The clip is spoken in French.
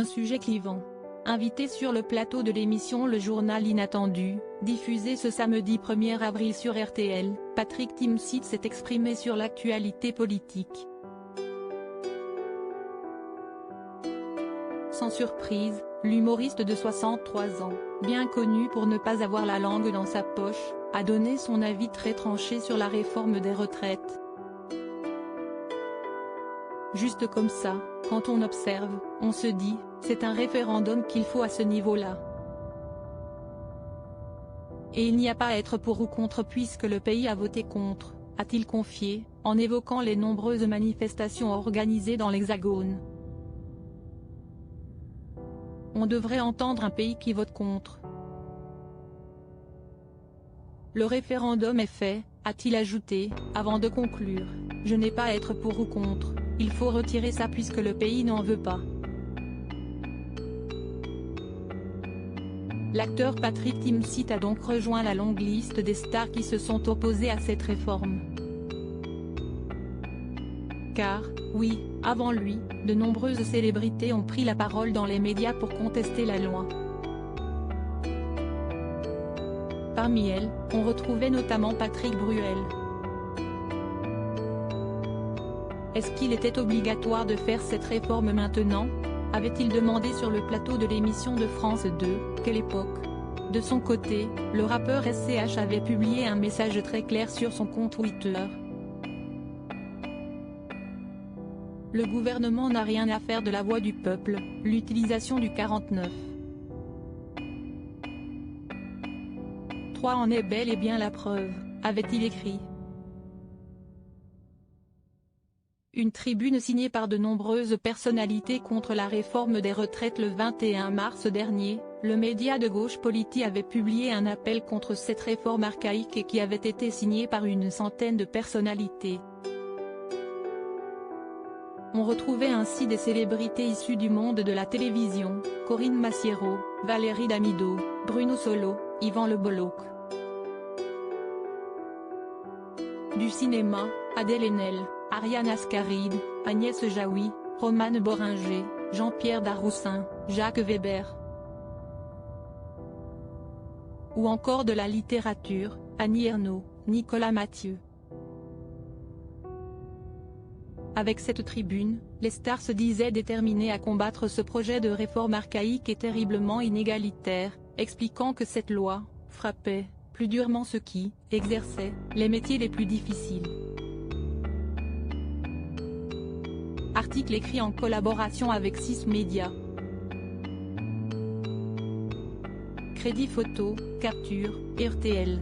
Un sujet clivant. Invité sur le plateau de l'émission Le Journal Inattendu, diffusée ce samedi 1er avril sur RTL, Patrick Timsit s'est exprimé sur l'actualité politique. Sans surprise, l'humoriste de 63 ans, bien connu pour ne pas avoir la langue dans sa poche, a donné son avis très tranché sur la réforme des retraites. Juste comme ça, quand on observe, on se dit, c'est un référendum qu'il faut à ce niveau-là. Et il n'y a pas à être pour ou contre puisque le pays a voté contre, a-t-il confié, en évoquant les nombreuses manifestations organisées dans l'Hexagone. On devrait entendre un pays qui vote contre. Le référendum est fait, a-t-il ajouté, avant de conclure, je n'ai pas à être pour ou contre, il faut retirer ça puisque le pays n'en veut pas. L'acteur Patrick Timsit a donc rejoint la longue liste des stars qui se sont opposées à cette réforme. Car, oui, avant lui, de nombreuses célébrités ont pris la parole dans les médias pour contester la loi. Parmi elles, on retrouvait notamment Patrick Bruel. Est-ce qu'il était obligatoire de faire cette réforme maintenant ? Avait-il demandé sur le plateau de l'émission de France 2, Quelle époque ? De son côté, le rappeur SCH avait publié un message très clair sur son compte Twitter. Le gouvernement n'a rien à faire de la voix du peuple, l'utilisation du 49. 3 en est bel et bien la preuve, avait-il écrit. Une tribune signée par de nombreuses personnalités contre la réforme des retraites le 21 mars dernier, le média de gauche Politi avait publié un appel contre cette réforme archaïque et qui avait été signé par une centaine de personnalités. On retrouvait ainsi des célébrités issues du monde de la télévision, Corinne Massiero, Valérie Damido, Bruno Solo, Yvan Le Bolloc. Du cinéma, Adèle Haenel, Ariane Ascaride, Agnès Jaoui, Romane Boringer, Jean-Pierre Daroussin, Jacques Weber. Ou encore de la littérature, Annie Ernaux, Nicolas Mathieu. Avec cette tribune, les stars se disaient déterminées à combattre ce projet de réforme archaïque et terriblement inégalitaire, expliquant que cette loi frappait plus durement ceux qui exerçaient les métiers les plus difficiles. Article écrit en collaboration avec 6 médias. Crédit photo, capture, RTL.